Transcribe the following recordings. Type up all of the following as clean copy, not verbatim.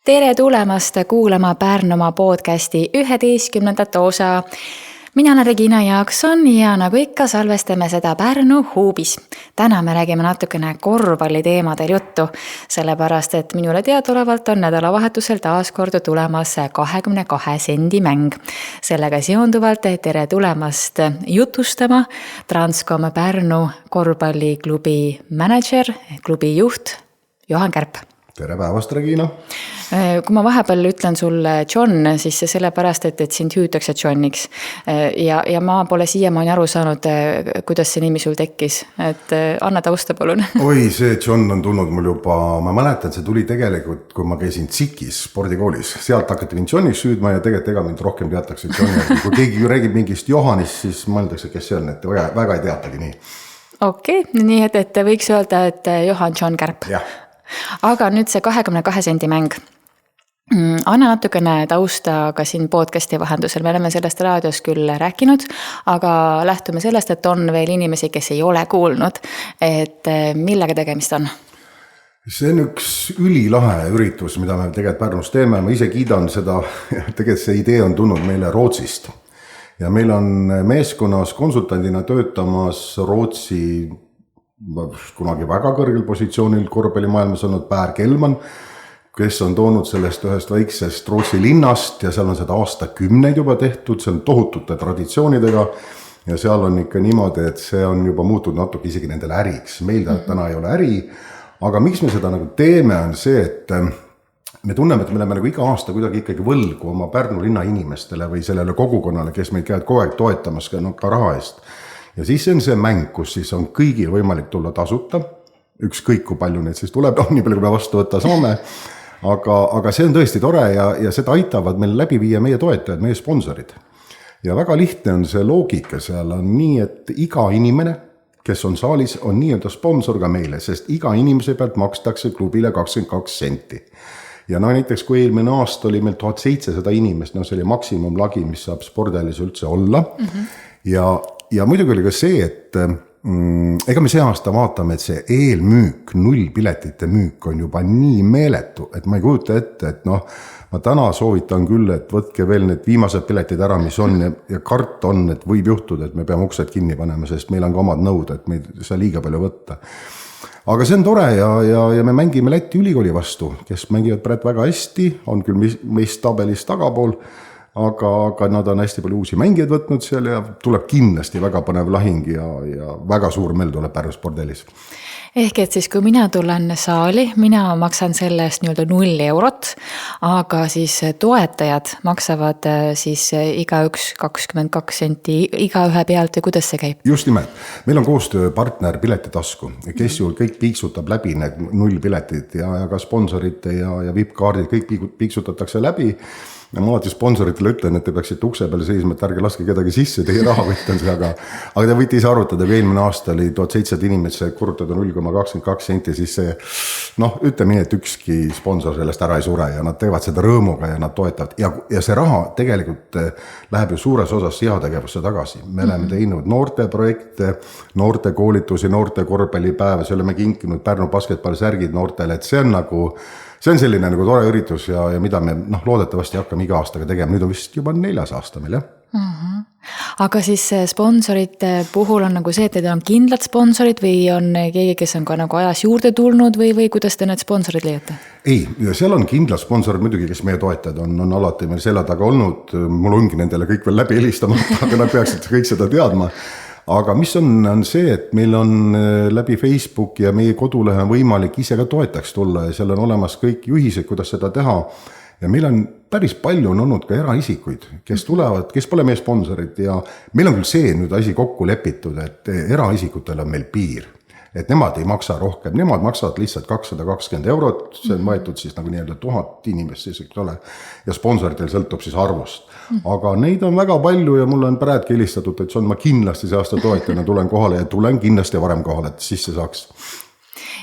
Tere tulemast kuulama Pärnumaa podcasti 11. osa. Mina olen Regina Jaakson ja nagu ikka salvestame seda Pärnu huubis. Täna me räägime natukene korvpalli teemadel juttu, sellepärast et minule teadolevalt on nädalavahetusel taas kord tulemas 22 sendi mäng. Sellega seonduvalt tere tulemast jutustama Transcom Pärnu korvpalliklubi manager, klubi juht Johan Kärp. Tere päevast, Regina! Kui ma vahepeal ütlen sulle John, siis see sellepärast, et sind hüütakse Johniks. Ja ma pole siiamaani aru saanud, kuidas see nimi sul tekkis. Et anna tausta palun. Oi, see John on tulnud mul juba, ma mäletan, see tuli tegelikult, kui ma käisin Tsikis spordikoolis. Sealt hakati mind Johniks hüüdma ja tegelikult ega mind rohkem teatakse Johni. Kui keegi räägib mingist Johanist, siis mõeldakse, kes see on, et väga ei teatagi nii. Okei, nii et võiks öelda, et Johan John Kärp. Jah. Aga nüüd see 22 sendi mäng. Anna natukene tausta ka siin podcasti vahendusel. Me oleme sellest raadios küll rääkinud, aga lähtume sellest, et on veel inimesi, kes ei ole kuulnud, et millega tegemist on? See on üks ülilahe üritus, mida me tegelikult Pärnus teeme. Ma ise kiidan seda, tegelikult see idee on tulnud meile Rootsist. Ja meil on meeskonnas konsultandina töötamas Rootsi kunagi väga kõrgel positsioonil korvpallimaailmas olnud Pär Kelman, kes on toonud sellest ühest väiksest Rootsi linnast ja seal on seda aastakümneid juba tehtud, see on tohutute traditsioonidega ja seal on ikka niimoodi, et see on juba muutunud natuke isegi nendele äriks. Meil täna ei ole äri, aga miks me seda nagu teeme on see, et me tunneme, et me oleme nagu iga aasta kuidagi ikkagi võlgu oma Pärnu linna inimestele või sellele kogukonnale, kes meid käivad kogu aeg toetamas ka raha eest. Ja siis on see mäng, kus siis on kõigil võimalik tulla tasuta, ükskõik kui palju neid siis tuleb, nii palju kui me vastu võtta saame, aga see on tõesti tore ja seda aitavad meil läbi viia meie toetajad, meie sponsorid. Ja väga lihtne on see loogika seal on nii, et iga inimene, kes on saalis, on nii-öelda sponsor ka meile, sest iga inimese pealt makstakse klubile 22 senti. Ja näiteks kui eelmine aasta oli meil 1700 inimest, see oli maksimumlagi, mis saab spordialis üldse olla ja muidugi oli ka see, et ega me see aasta vaatame, et see eelmüük, nullpiletite müük on juba nii meeletu, et ma ei kujuta ette, et ma täna soovitan küll, et võtke veel need viimased piletid ära, mis on ja kart on, et võib juhtuda, et me peame uksed kinni panema, sest meil on ka omad nõud, et me ei saa liiga palju võtta. Aga see on tore ja me mängime Läti ülikooli vastu, kes mängivad praegu väga hästi, on küll meist tabelis tagapool, aga nad on hästi palju uusi mängijaid võtnud seal ja tuleb kindlasti väga põnev lahing ja väga suur meel tuleb Pärnu spordialis. Ehk et siis kui mina tulen saali, mina maksan selle eest 0 eurot, aga siis toetajad maksavad siis igaüks 22 senti iga ühe pealt ja kuidas see käib? Just nimelt. Meil on koostööpartner Piletitasku, kes ju kõik piiksutab läbi need 0 piletid ja ka sponsorite ja VIP-kaardid, kõik piiksutatakse läbi. Ja ma alati sponsoritele ütlen, et te peaksite ukse peale seisma, et ärge laske kedagi sisse, teie raha võttan see, aga te võite ise arutada, kui eelmine aasta oli 1700 inimesed kurutada 0,22 senti, siis see, ütleme nii, et ükski sponsor sellest ära ei sure ja nad teevad seda rõõmuga ja nad toetavad. Ja see raha tegelikult läheb ju suures osas heategevusse tagasi. Me oleme teinud noorte projekte, noorte koolitusi, noorte korvpallipäeva, see oleme kinkinud Pärnu basketballisärgid noortele, et see on selline nagu tore üritus ja mida me loodetavasti hakkame iga aastaga tegema. Nüüd on vist juba 4. aasta meil, jah? Aga siis sponsorite puhul on nagu see, et teil on kindlad sponsorid või on keegi, kes on ka nagu ajas juurde tulnud või kuidas te need sponsorid leiate? Ei, seal on kindlad sponsorid muidugi, kes meie toetajad on alati meil selja taga olnud. Mul ongi nendele kõik veel läbi helistamata, aga nad peaksid kõik seda teadma. Aga mis on see, et meil on läbi Facebook ja meie kodulehe on võimalik ise ka toetaks tulla ja seal on olemas kõik juhised, kuidas seda teha. Ja meil on päris palju olnud ka eraisikuid, kes tulevad, kes pole meie sponsorid ja meil on küll see nüüd asi kokku lepitud, et eraisikutel on meil piir. Et nemad ei maksa rohkem, nemad maksavad lihtsalt 220 eurot, see on võetud siis nagu 1000 inimest siis, eks ole, ja sponsoritel sõltub siis arvust. Aga neid on väga palju ja mul on praegu helistatud, et see on ma kindlasti see aasta toetajana tulen kohale ja tulen kindlasti varem kohale, et sisse saaks.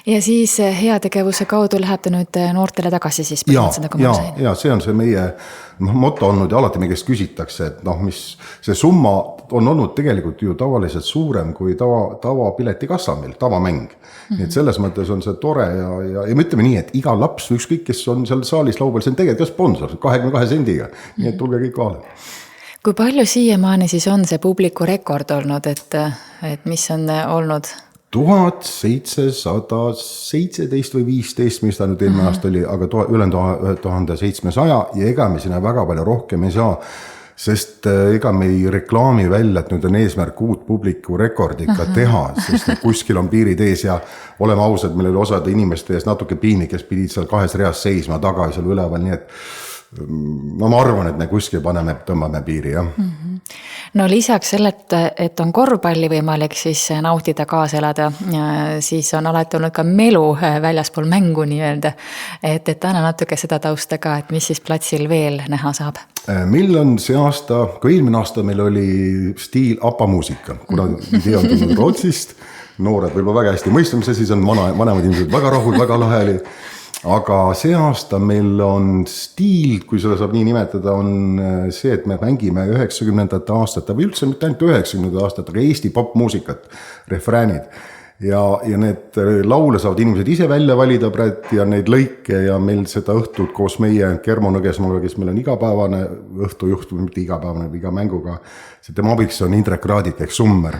Ja siis heategevuse kaudu läheb ta nüüd noortele tagasi siis? Ja see on see meie motto olnud ja alati meie käest küsitakse, et mis see summa on olnud tegelikult ju tavaliselt suurem kui tavapiletikassa meil, tavamäng. Nii et selles mõttes on see tore ja me ütleme nii, et iga laps, ükskõik kes on seal saalis laupäeval, see on tegelikult ka sponsor 22 sendiga, nii et tulge kõik kohale. Kui palju siiamaani siis on see publiku rekord olnud, et mis on olnud? 1717 või 15, mis ta nüüd eelmine aasta oli, aga üle 1700 ja ega me sinna väga palju rohkem ei saa, sest ega me ei reklaami välja, et nüüd on eesmärk uut publiku rekordika teha, sest kuskil on piirid ees ja oleme ausad, meil oli osade inimeste ees natuke piinlik, kes pidid seal 2 reas seisma taga ja seal üleval, nii et ma arvan, et me kuskil tõmbame piiri, jah. No lisaks sellelt, et on korvpalli võimalik siis nautida, kaasa elada, siis on alati olnud ka melu väljaspool mängu nii-öelda. Et anna natuke seda tausta ka, et mis siis platsil veel näha saab? Meil on see aasta, kui eelmine aasta meil oli stiil APA-muusika, kuna idee on tulnud Rootsist, noored võib-olla väga hästi mõistmise, siis on vanemad inimesed väga rahul, väga lahe oli. Aga see aasta meil on stiil, kui seda saab nii nimetada, on see, et me mängime 90. aastate või üldse mitte ainult 90. aastat, aga Eesti popmuusikat, refräänid. Ja need laule saavad inimesed ise välja valida ja neid lõike ja meil seda õhtut koos meie Kermo Nõgesmaga, kes meil on igapäevane õhtujuht või mitte igapäevane või iga mänguga, see tema abiks on Indrek Raadit ehk Summer.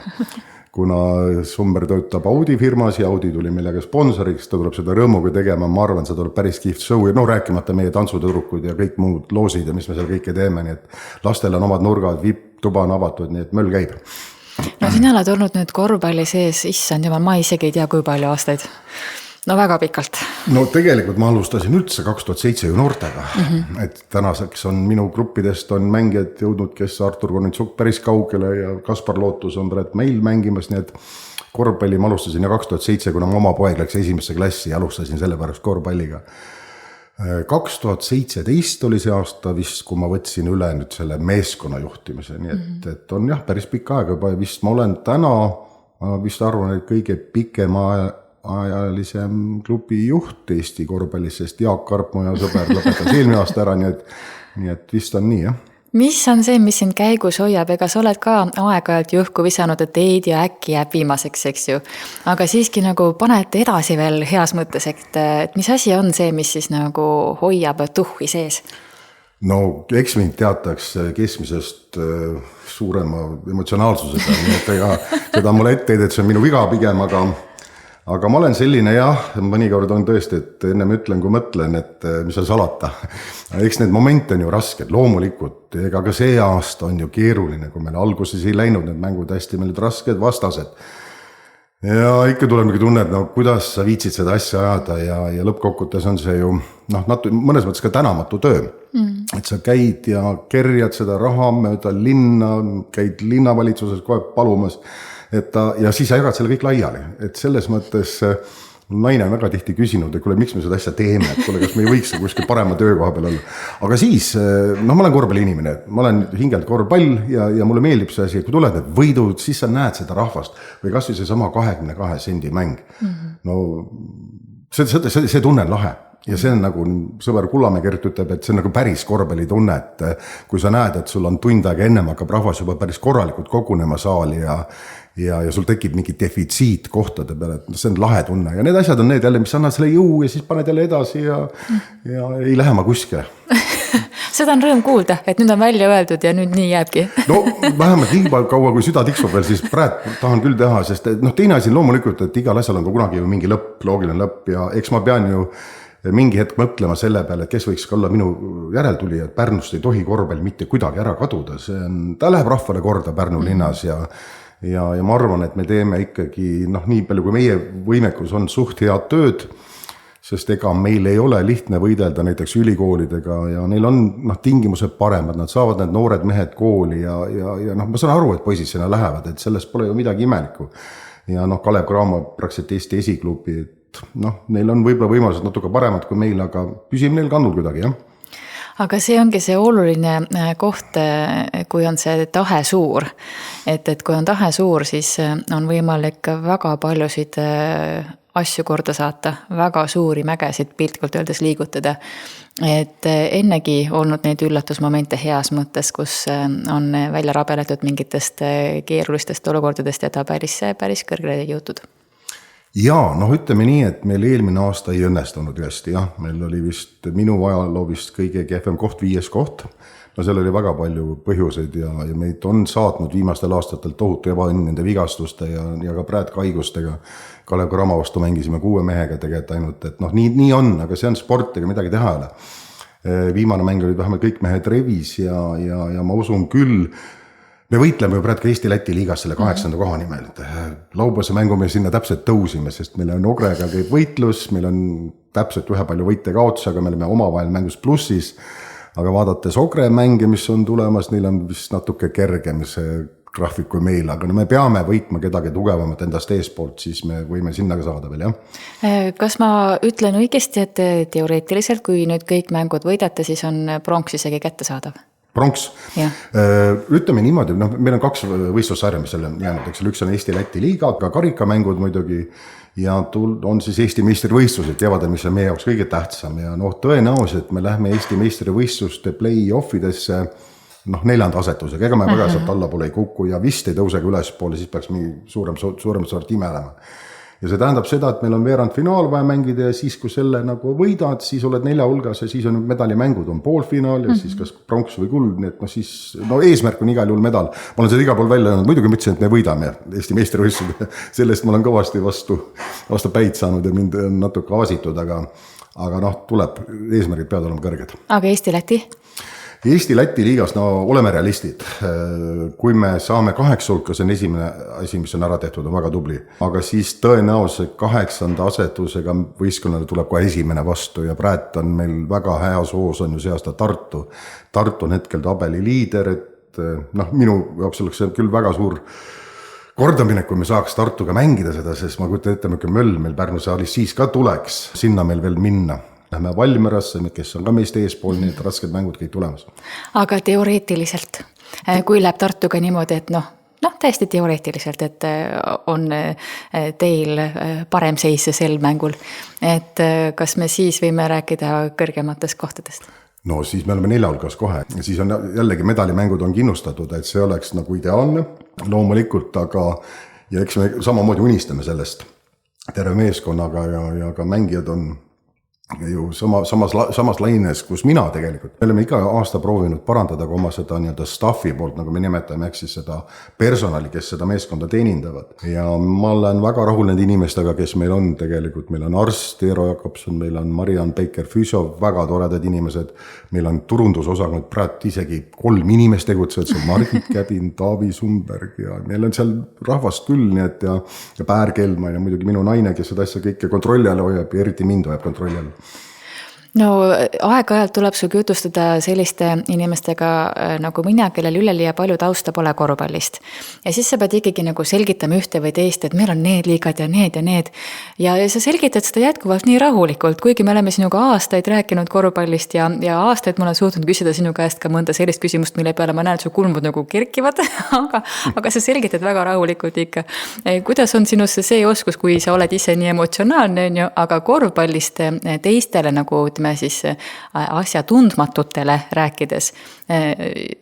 Kuna Summer töötab Audi firmas ja Audi tuli meile sponsoriks, ta tuleb seda rõõmuga tegema, ma arvan, see tuleb päris kihvt show ja rääkimata meie tantsutõrukud ja kõik muud loosid ja mis me seal kõike teeme, nii et lastel on omad nurgad, VIP-tuba on avatud, nii et möll käib. No sina oled olnud nüüd korvpalli sees, issand jumal, ma isegi ei tea, kui palju aastaid. No väga pikalt. No tegelikult ma alustasin üldse 2007 ju noortega, et tänaseks on minu gruppidest on mängijad jõudnud, kes Artur Konitsuk päris kaugele ja Kaspar Lootus on praegu meil mängimas, nii et korvpalli ma alustasin ja 2007, kuna mu oma poeg läks esimesse klassi ja alustasin selle pärast korvpalliga. 2017 oli see aasta vist, kui ma võtsin üle nüüd selle meeskonna juhtimise, nii et on jah, päris pikk aega juba ja vist ma olen täna, vist arvan, et kõige pikema ajalisem klubi juht Eesti korvpallis, sest Jaak Karp, mu ja sõber, lõpetas eelmine aasta ära, nii et vist on nii, jah. Mis on see, mis sind käigus hoiab, ega sa oled ka aeg-ajalt juhku visanud, et ei tea, äkki jääb viimaseks, eks ju. Aga siiski nagu panete edasi veel heas mõttes, et mis asi on see, mis siis nagu hoiab tuhhi sees? No eks mind teataks keskmisest suurema emotsionaalsusega, nii et ega seda mulle etteid, et see on minu viga pigem, aga ma olen selline jah, mõnikord on tõesti, et ennem ütlen, kui mõtlen, et mis seal salata. Eks need momente on ju rasked, loomulikult, ega ka see aasta on ju keeruline, kui meil alguses ei läinud need mängud hästi, meil olid rasked vastased. Ja ikka tuleb mingi tunne, et kuidas sa viitsid seda asja ajada ja lõppkokkutes on see ju mõnes mõttes ka tänamatu töö. Et sa käid ja kerjad seda raha mööda linna, käid linnavalitsuses kohe palumas, ja siis sa jagad selle kõik laiali, et selles mõttes naine on väga tihti küsinud, et kuule, miks me seda asja teeme, et kuule, kas me ei võiks kuskil parema töökoha peal olla. Aga siis, ma olen korvpalli inimene, ma olen hingelt korvpall ja mulle meeldib see asi, kui tuled need võidud, siis sa näed seda rahvast või kas või see sama 22 sendi mäng. No see tunne on lahe. Ja see on nagu sõber Kullamäe Kert ütleb, et see on nagu päris korvpalli tunne, et kui sa näed, et sul on tund aega ennem hakkab rahvas juba päris korralikult kogunema saali ja sul tekib mingi defitsiit kohtade peale, et see on lahe tunne ja need asjad on need jälle, mis annavad selle jõu ja siis paned jälle edasi ja ei lähe ma kuskile. Seda on rõõm kuulda, et nüüd on välja öeldud ja nüüd nii jääbki. No vähemalt nii kaua, kui süda tiksub veel, siis praegu tahan küll teha, sest teine asi loomulikult, et igal asjal on ka kunagi ju mingi lõpp, loogiline lõpp ja eks ma pean ju mingi hetk mõtlema selle peale, et kes võiks olla minu järeltulija, et Pärnust ei tohi korvpall mitte kuidagi ära kaduda, ta läheb rahvale korda Pärnu linnas ja ma arvan, et me teeme ikkagi nii palju, kui meie võimekus on suht head tööd, sest ega meil ei ole lihtne võidelda näiteks ülikoolidega ja neil on tingimused paremad, nad saavad need noored mehed kooli ja ma saan aru, et poisid sinna lähevad, et sellest pole ju midagi imelikku. Ja Kalev Cramo praktiliselt Eesti esiklubi, neil on võib-olla võimalused natuke paremad kui meil, aga püsib neil kannul kuidagi, jah. Aga see ongi see oluline koht, kui on see tahe suur. Et kui on tahe suur, siis on võimalik väga paljusid asju korda saata, väga suuri mägesid piltlikult öeldes liigutada. Et ennegi olnud neid üllatusmomente heas mõttes, kus on välja rabeletud mingitest keerulistest olukordadest ja ta päris kõrgele jõutud. Jaa, ütleme nii, et meil eelmine aasta ei õnnestunud hästi, jah. Meil oli vist minu ajaloo vist kõige kehvem koht, 5. koht. Seal oli väga palju põhjuseid ja meid on saatnud viimastel aastatel tohutu ebaõnn nende vigastuste ja ka Brad haigustega. Kalev Cramo vastu mängisime 6 mehega tegelikult ainult, et nii on, aga see on sport, ega midagi teha ei ole. Viimane mäng oli vähemalt kõik mehed revis ja ma usun küll, me võitleme ju praegu Eesti-Läti liigas selle 8. koha nimel. Laupäevase mängu me sinna täpselt tõusime, sest meil on Ogrega käib võitlus, meil on täpselt ühe palju võite kaotus, aga me oleme omavahel mängus plussis. Aga vaadates Ogre mänge, mis on tulemas, neil on vist natuke kergem see graafik kui meil, aga me peame võitma kedagi tugevamat endast eespoolt, siis me võime sinna ka saada veel, jah. Kas ma ütlen õigesti, et teoreetiliselt, kui nüüd kõik mängud võidate, siis on pronks isegi kätte saadav? Pronks. Ütleme niimoodi, meil on 2 võistlussarja, mis selle jäänud, eks üks on Eesti-Läti liiga, aga karikamängud muidugi ja on siis Eesti meistrivõistlused, teavad, mis on meie jaoks kõige tähtsam ja tõenäoliselt me lähme Eesti meistrivõistluste play-offidesse 4. asetusega, ega me väga sealt allapoole ei kuku ja vist ei tõusega ülespoole, siis peaks mingi suurem sort imelema. Ja see tähendab seda, et meil on veerand finaal vaja mängida ja siis, kui selle võidad, siis oled 4 hulgas ja siis on medalimängud, on poolfinaal ja siis kas pronks või kuld, nii et siis eesmärk on igal juhul medal. Ma olen seda igal pool välja öelnud, muidugi mõtlesin, et me võidame Eesti meistrivõistlused. Sellest ma olen kõvasti vastu päid saanud ja mind on natuke aasitud, aga tuleb, eesmärgid peavad olema kõrged. Aga Eesti-Läti? Eesti-Läti liigas, oleme realistid. Kui me saame 8 hulka, see on esimene asi, mis on ära tehtud, on väga tubli. Aga siis tõenäoliselt 8. asetusega võistkonnale tuleb ka esimene vastu ja praegu on meil väga heas hoos on ju see aasta Tartu. Tartu on hetkel tabeli liider, et minu jaoks oleks see küll väga suur kordamine, kui me saaks Tartuga mängida seda, sest ma kujutan ette, möll meil Pärnu saalis siis ka tuleks sinna meil veel minna. Lähme Valmerasse, kes on ka meist eespool, nii et rasked mängud kõik tulemas. Aga teoreetiliselt, kui läheb Tartuga niimoodi, et täiesti teoreetiliselt, et on teil parem seis sel mängul, et kas me siis võime rääkida kõrgematest kohtadest? Siis me oleme 4 hulgas kohe ja siis on jällegi medalimängud on kinnustatud, et see oleks ideaalne loomulikult, aga ja eks me samamoodi unistame sellest terve meeskonnaga ja ka mängijad on ju samas laines, kus mina tegelikult. Me oleme iga aasta proovinud parandada ka oma seda staffi poolt, nagu me nimetame, ehk siis seda personali, kes seda meeskonda teenindavad. Ja ma olen väga rahul nende inimestega, kes meil on tegelikult. Meil on arst Eero Jakobson, meil on Mariann Baker Füsov, väga toredad inimesed. Meil on turundusosakond, praegu isegi 3 inimest tegutsevad, seal Margit Käbin, Taavi Sumberg ja meil on seal rahvast küll, nii et ja Päär Kelma ja muidugi minu naine, kes seda asja kõike kontrolli all hoiab ja eriti mind hoiab kontrolli all. Aeg-ajalt tuleb sul jutustada selliste inimestega nagu mina, kellel üleliia palju tausta pole korvpallist. Ja siis sa pead ikkagi selgitama ühte või teist, et meil on need liigad ja need ja need. Ja sa selgitad seda jätkuvalt nii rahulikult, kuigi me oleme sinuga aastaid rääkinud korvpallist ja aastaid ma olen suutnud küsida sinu käest ka mõnda sellist küsimust, mille peale ma näen, et su kulmud kerkivad, aga sa selgitad väga rahulikult ikka. Kuidas on sinusse see oskus, kui sa oled ise nii emotsionaalne, aga korvpallist teistele siis asja tundmatutele rääkides,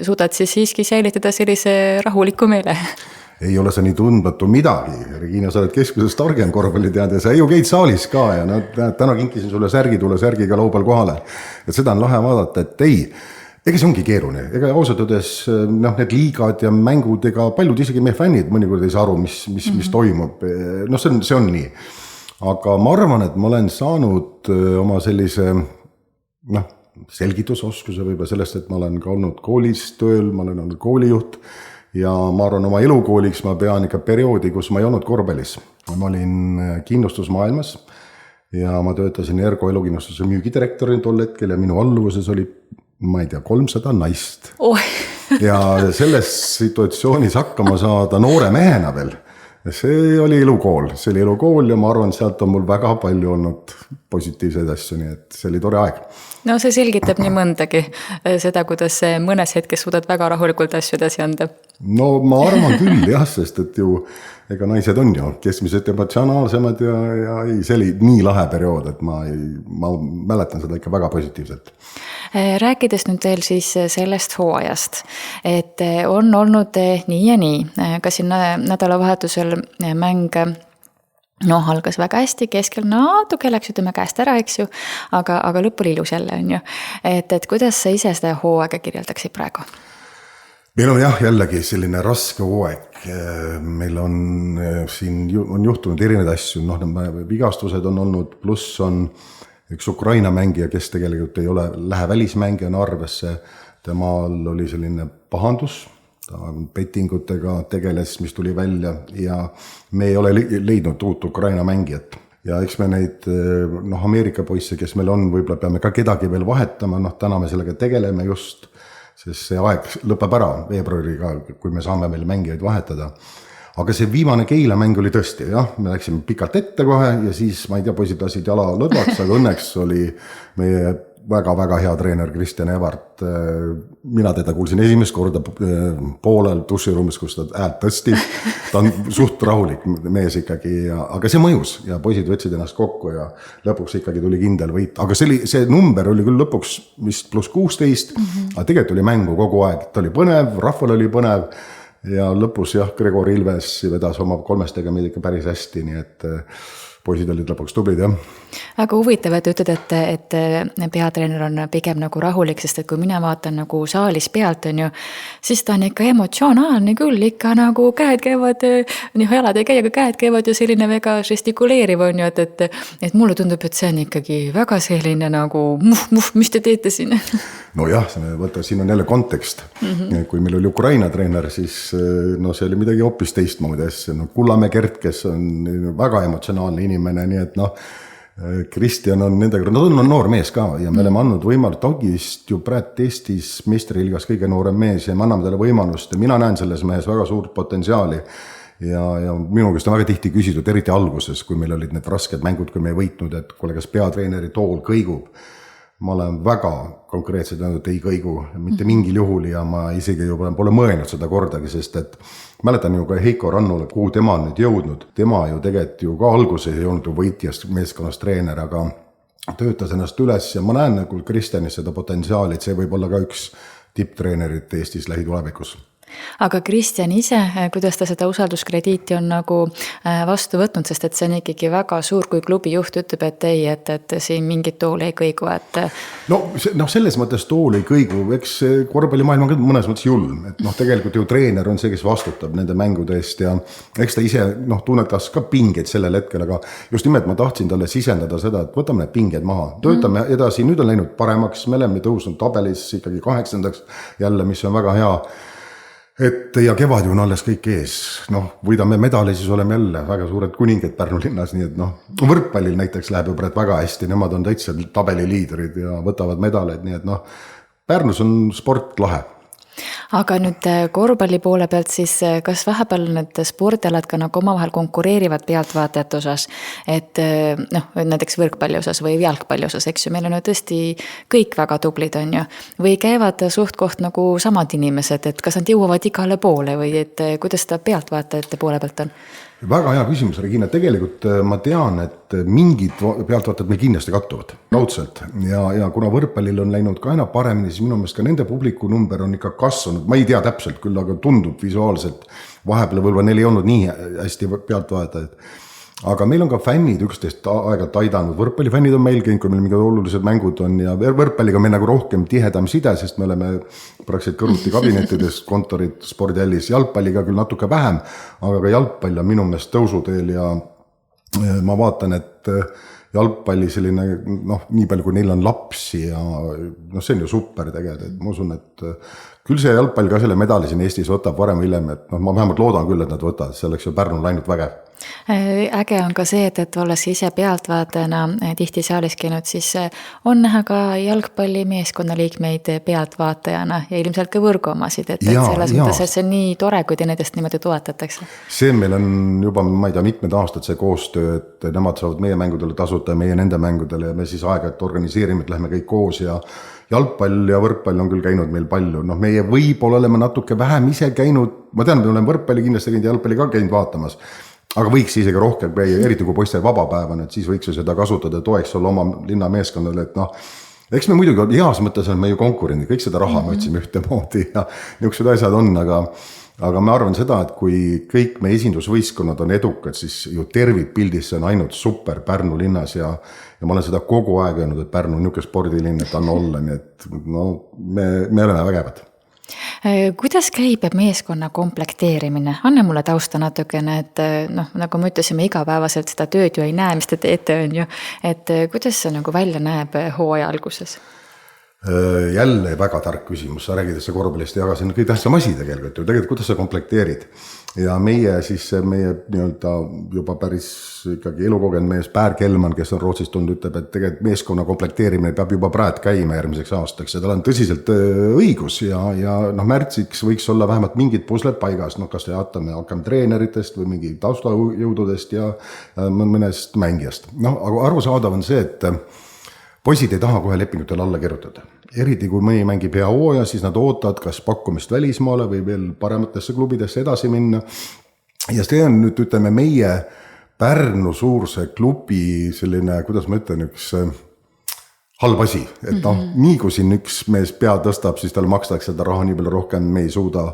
suudad siis siiski säilitada sellise rahuliku meele? Ei ole see nii tundmatu midagi. Regina, sa oled keskusest targem korvpalli teada ja sa ju käid saalis ka ja täna kinkisin sulle särgi, tule särgiga laupäeval kohale. Et seda on lahe vaadata, et ega see ongi keeruline. Ega ausalt öeldes need liigad ja mängud, ega paljud isegi meie fännid mõnikord ei saa aru, mis toimub. See on nii. Aga ma arvan, et ma olen saanud oma sellise selgitusoskuse võib-olla sellest, et ma olen ka olnud koolis tööl, ma olen olnud koolijuht ja ma arvan oma elukooliks ma pean ikka perioodi, kus ma ei olnud korvpallis. Ma olin kindlustusmaailmas ja ma töötasin Ergo elukindlustuse müügidirektorina tol hetkel ja minu alluvuses oli, ma ei tea, 300 naist. Ja selles situatsioonis hakkama saada noore mehena veel see oli elukool ja ma arvan, sealt on mul väga palju olnud positiivseid asju, nii et see oli tore aeg. No see selgitab nii mõndagi, seda, kuidas mõnes hetkes suudad väga rahulikult asju edasi anda. No ma arvan küll jah, sest et ju ega naised on ju keskmised emotsionaalsemad ja see oli nii lahe periood, et ma mäletan seda ikka väga positiivselt. Rääkides nüüd veel siis sellest hooajast, et on olnud nii ja nii, ka siin nädalavahetusel mäng algas väga hästi, keskel natuke läks ütleme käest ära, eks ju, aga lõpp oli ilus jälle, on ju. Et kuidas sa ise seda hooaega kirjeldaksid praegu? Meil on jah jällegi selline raske hooaeg, meil on siin on juhtunud erinevaid asju, vigastused on olnud, pluss on üks Ukraina mängija, kes tegelikult ei lähe välismängijana arvesse, temal oli selline pahandus, ta bettingutega tegeles, mis tuli välja ja me ei ole leidnud uut Ukraina mängijat. Ja eks me neid Ameerika poisse, kes meil on, võib-olla peame ka kedagi veel vahetama, täna me sellega tegeleme just, sest see aeg lõpeb ära veebruariga, kui me saame veel mängijaid vahetada. Aga see viimane Keila mäng oli tõesti, jah, me läksime pikalt ette kohe ja siis, ma ei tea, poisid lasid jala lõdvaks, aga õnneks oli meie väga-väga hea treener Kristjan Evart. Mina teda kuulsin esimest korda poolel duširuumis, kus ta häält tõsti. Ta on suht rahulik mees ikkagi, aga see mõjus ja poisid võtsid ennast kokku ja lõpuks ikkagi tuli kindel võit. Aga see number oli küll lõpuks vist +16, aga tegelikult oli mängu kogu aeg. Ta oli põnev, rahval oli põnev. Ja lõpus jah, Gregor Ilves vedas oma 3 meid ikka päris hästi, nii et poisid olid lõpuks tublid, jah. Aga huvitav, et ütled, et peatreener on pigem nagu rahulik, sest et kui mina vaatan nagu saalis pealt, on ju, siis ta on ikka emotsionaalne küll, ikka nagu käed käivad, jalad ei käi, aga käed käivad ja selline väga žestikuleeriv on ju, et mulle tundub, et see on ikkagi väga selline nagu mis te teete siin? No jah, võtta, siin on jälle kontekst. Kui meil oli Ukraina treener, siis see oli midagi hoopis teistmoodi asja. Kullamäe Gert, kes on väga emotsionaalne inimene, nii et Kristjan on nendega, nad on noor mees ka ja me oleme andnud võimalust, Tagi vist ju praegu Eestis meistriliigas kõige noorem mees ja me anname talle võimalust ja mina näen selles mehes väga suurt potentsiaali ja minu käest on väga tihti küsitud, eriti alguses, kui meil olid need rasked mängud, kui me ei võitnud, et kuule, kas peatreeneri tool kõigub. Ma olen väga konkreetselt öelnud, et ei kõigu mitte mingil juhul ja ma isegi juba pole mõelnud seda kordagi, sest et mäletan ju ka Heiko Rannule, kuhu tema on nüüd jõudnud. Tema ju tegelikult ju ka alguses ei olnud võitjast meeskonnast treener, aga töötas ennast üles ja ma näen nagu Kristjanis seda potentsiaali, et see võib olla ka üks tipptreenerit Eestis lähitulevikus. Aga Kristjan ise, kuidas ta seda usalduskrediiti on nagu vastu võtnud, sest et see on ikkagi väga suur, kui klubi juht ütleb, et ei, et siin mingit tooli ei kõigu, et... selles mõttes tool ei kõigu, eks korvpallimaailm on ka mõnes mõttes julm, et tegelikult ju treener on see, kes vastutab nende mängude eest ja eks ta ise tunnetas ka pingeid sellel hetkel, aga just nimelt ma tahtsin talle sisendada seda, et võtame need pinged maha, töötame edasi, nüüd on läinud paremaks, me oleme tõusnud tabelis ikkagi 8. jälle, mis on väga hea. Ja kevad ju on alles kõik ees, võidame medali, siis oleme jälle väga suured kuningad Pärnu linnas, nii et võrkpallil näiteks läheb ju väga hästi, nemad on täitsa tabeliliidrid ja võtavad medaleid, nii et Pärnus on sport lahe. Aga nüüd korvpalli poole pealt siis, kas vahepeal need spordialad ka nagu omavahel konkureerivad pealtvaatajate osas, et näiteks võrkpalli osas või jalgpalli osas, eks ju, meil on ju tõesti kõik väga tublid on ju, või käivad suht koht nagu samad inimesed, et kas nad jõuavad igale poole või et kuidas seda pealtvaatajate poole pealt on? Väga hea küsimus, Regina, tegelikult ma tean, et mingid pealtvaatajad meil kindlasti kattuvad raudselt ja kuna võrkpallil on läinud ka aina paremini, siis minu meelest ka nende publiku number on ikka kasvanud, ma ei tea täpselt küll, aga tundub visuaalselt, vahepeal võib-olla neil ei olnud nii hästi pealtvaatajaid. Aga meil on ka fännid üksteist aegalt aidanud, võrkpallifännid on meil käinud, kui meil mingid olulised mängud on ja võrkpalliga me nagu rohkem tihedam side, sest me oleme praktiliselt kõrvuti kabinettides, kontorid, spordihällis, jalgpalliga küll natuke vähem, aga ka jalgpall on minu meelest tõusuteel ja ma vaatan, et jalgpalli selline, nii palju kui neil on lapsi ja see on ju super tegelikult, et ma usun, et küll see jalgpall ka selle medali siin Eestis võtab varem hiljem, et ma vähemalt loodan küll, et nad võtavad, see oleks ju Pärnul ainult vägev. Äge on ka see, et olles ise pealtvaatajana tihti saalis käinud, siis on näha ka jalgpallimeeskonna liikmeid pealtvaatajana ja ilmselt ka võrguomasid, et selles mõttes, et see on nii tore, kui te nendest niimoodi toetatakse. See meil on juba, ma ei tea, mitmed aastad see koostöö, et nemad saavad meie mängudele tasuta ja meie nende mängudele ja me siis aeg-ajalt organiseerime, et lähme kõik koos ja jalgpall ja võrkpall on küll käinud meil palju. Meie võib-olla oleme natuke vähem ise käinud, ma tean, me oleme võrkpalli kindlasti käinud ja jalgpalli ka käinud vaatamas, aga võiks isegi rohkem käia, eriti kui poiste vabapäevan, et siis võiks ju seda kasutada, toeks olla oma linna meeskonnale, et eks me muidugi heas mõttes on me ju konkurendid, kõik seda raha me otsime ühtemoodi ja niisugused asjad on, aga ma arvan seda, et kui kõik meie esindusvõistkonnad on edukad, siis ju tervikpildis see on ainult super Pärnu linnas ja ma olen seda kogu aeg öelnud, et Pärnu on niisugune spordilinn, et on olla, nii et me oleme vägevad. Kuidas käib meeskonna komplekteerimine? Anna mulle tausta natukene, et nagu me ütlesime, igapäevaselt seda tööd ju ei näe, mis te teete on ju, et kuidas see nagu välja näeb hooaja alguses? Jälle väga tark küsimus, sa räägid, et see korvpallist ei jaga, see on kõige tähtsam asi tegelikult, kuidas sa komplekteerid ja meie nii-öelda juba päris ikkagi elukogenud mees Pär Kelman, kes on Rootsist tulnud, ütleb, et tegelikult meeskonna komplekteerimine peab juba praegu käima järgmiseks aastaks ja tal on tõsiselt õigus ja märtsiks võiks olla vähemalt mingid pusled paigas, kas hakkame treeneritest või mingi taustajõududest ja mõnest mängijast. Aga arusaadav on see, et poisid ei taha kohe lepingutel alla kirjutada. Eriti kui mõni mängib hea hooaja, siis nad ootavad kas pakkumist välismaale või veel parematesse klubidesse edasi minna. Ja see on nüüd, ütleme, meie Pärnu suurse klubi selline, kuidas ma ütlen, üks halb asi. Et nii kui siin üks mees pea tõstab, siis tal makstakse seda raha nii palju rohkem, me ei suuda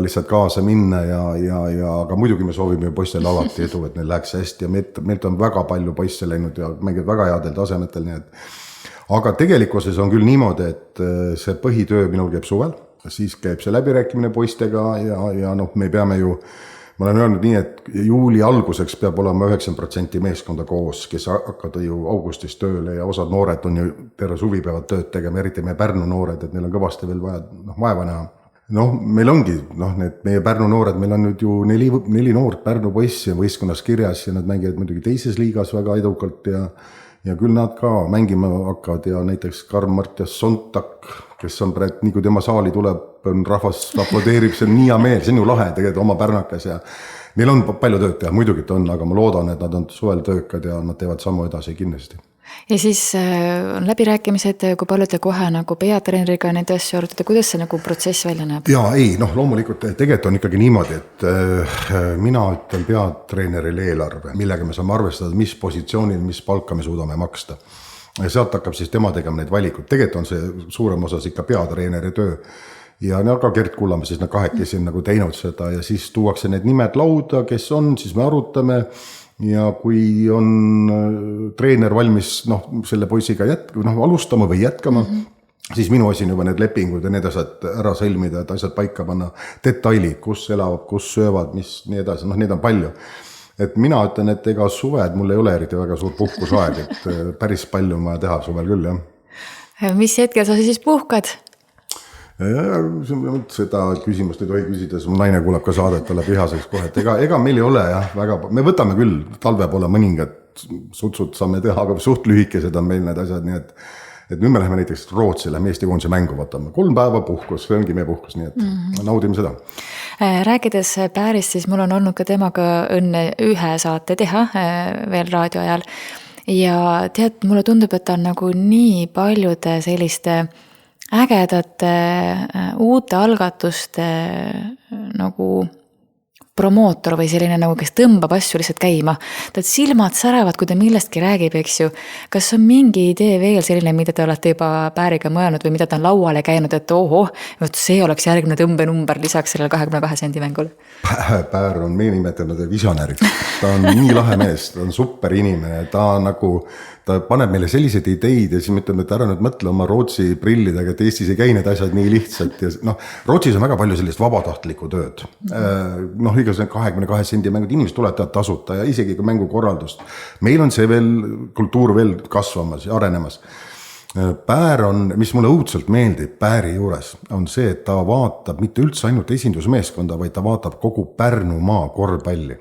lihtsalt kaasa minna aga muidugi me soovime poistele alati edu, et neil läheks hästi ja meilt on väga palju poisse läinud ja mängivad väga headel tasemetel, nii et aga tegelikkuses on küll niimoodi, et see põhitöö minul käib suvel, siis käib see läbirääkimine poistega ja me peame ju, ma olen öelnud nii, et juuli alguseks peab olema 90% meeskonda koos, kes hakkavad ju augustis tööle ja osad noored on ju terve suvi peavad tööd tegema, eriti meie Pärnu noored, et neil on kõvasti veel vaja vaeva näha. Meil ongi, need meie Pärnu noored, meil on nüüd ju 4 noort Pärnu poissi võistkonnas kirjas ja nad mängivad muidugi teises liigas väga edukalt ja küll nad ka mängima hakkavad ja näiteks Karl-Martias Sontak, kes on praegu, nii kui tema saali tuleb, rahvas aplodeerib, see on nii hea meel, see on ju lahe tegelikult oma pärnakas ja neil on palju tööd teha, muidugi on, aga ma loodan, et nad on suvel töökad ja nad teevad sammu edasi kindlasti. Ja siis on läbirääkimised, kui palju te kohe nagu peatreeneriga neid asju arutada, kuidas see nagu protsess välja näeb? Jaa, loomulikult tegelikult on ikkagi niimoodi, et mina ütlen peatreenerile eelarve, millega me saame arvestada, mis positsioonil, mis palka me suudame maksta. Ja sealt hakkab siis tema tegema neid valikud. Tegelikult on see suurem osas ikka peatreeneri töö. Ja ka Gert Kullamäe siis kahekesi on nagu teinud seda ja siis tuuakse need nimed lauda, kes on, siis me arutame ja kui on treener valmis selle poisiga alustama või jätkama, siis minu asi on juba need lepingud ja need asjad ära sõlmida, et asjad paika panna, detailid, kus elavad, kus söövad, mis nii edasi, neid on palju. Et mina ütlen, et ega suved, mul ei ole eriti väga suur puhkusaeg, et päris palju on vaja teha suvel küll, jah. Mis hetkel sa siis puhkad? Seda küsimust ei tohi küsida, mu naine kuuleb ka saadet, ta läheb vihaseks kohe, et ega meil ei ole väga, me võtame küll talve poole mõningad sutsud saame teha, aga suht lühikesed on meil need asjad, nii et nüüd me läheme näiteks Rootsi, läheme Eesti koondise mängu võtame, 3 päeva puhkus, see ongi meie puhkus, nii et naudime seda. Rääkides Päärist, siis mul on olnud ka temaga õnne ühe saate teha veel raadio ajal ja tead, mulle tundub, et ta on nagu nii paljude selliste ägedate uute algatuste nagu promootor või selline nagu, kes tõmbab asju lihtsalt käima. Tad silmad säravad, kui ta millestki räägib, eks ju. Kas on mingi idee veel selline, mida te olete juba Pääriga mõelnud või mida ta on lauale käinud, et see oleks järgmine tõmbenumber lisaks sellele 22 sendi mängule? Pär on meie nimetanud visionäärid. Ta on nii lahe mees, ta on super inimene, ta paneb meile selliseid ideid ja siis me ütleme, et ära nüüd mõtle oma Rootsi prillidega, et Eestis ei käi need asjad nii lihtsalt ja Rootsis on väga palju sellist vabatahtlikku tööd. Igas 22 sendi mängud, inimesed tulevad tasuta ja isegi ka mängukorraldust. Meil on see veel, kultuur veel kasvamas ja arenemas. Pär on, mis mulle õudselt meeldib Pääri juures, on see, et ta vaatab mitte üldse ainult esindusmeeskonda, vaid ta vaatab kogu Pärnumaa korvpalli.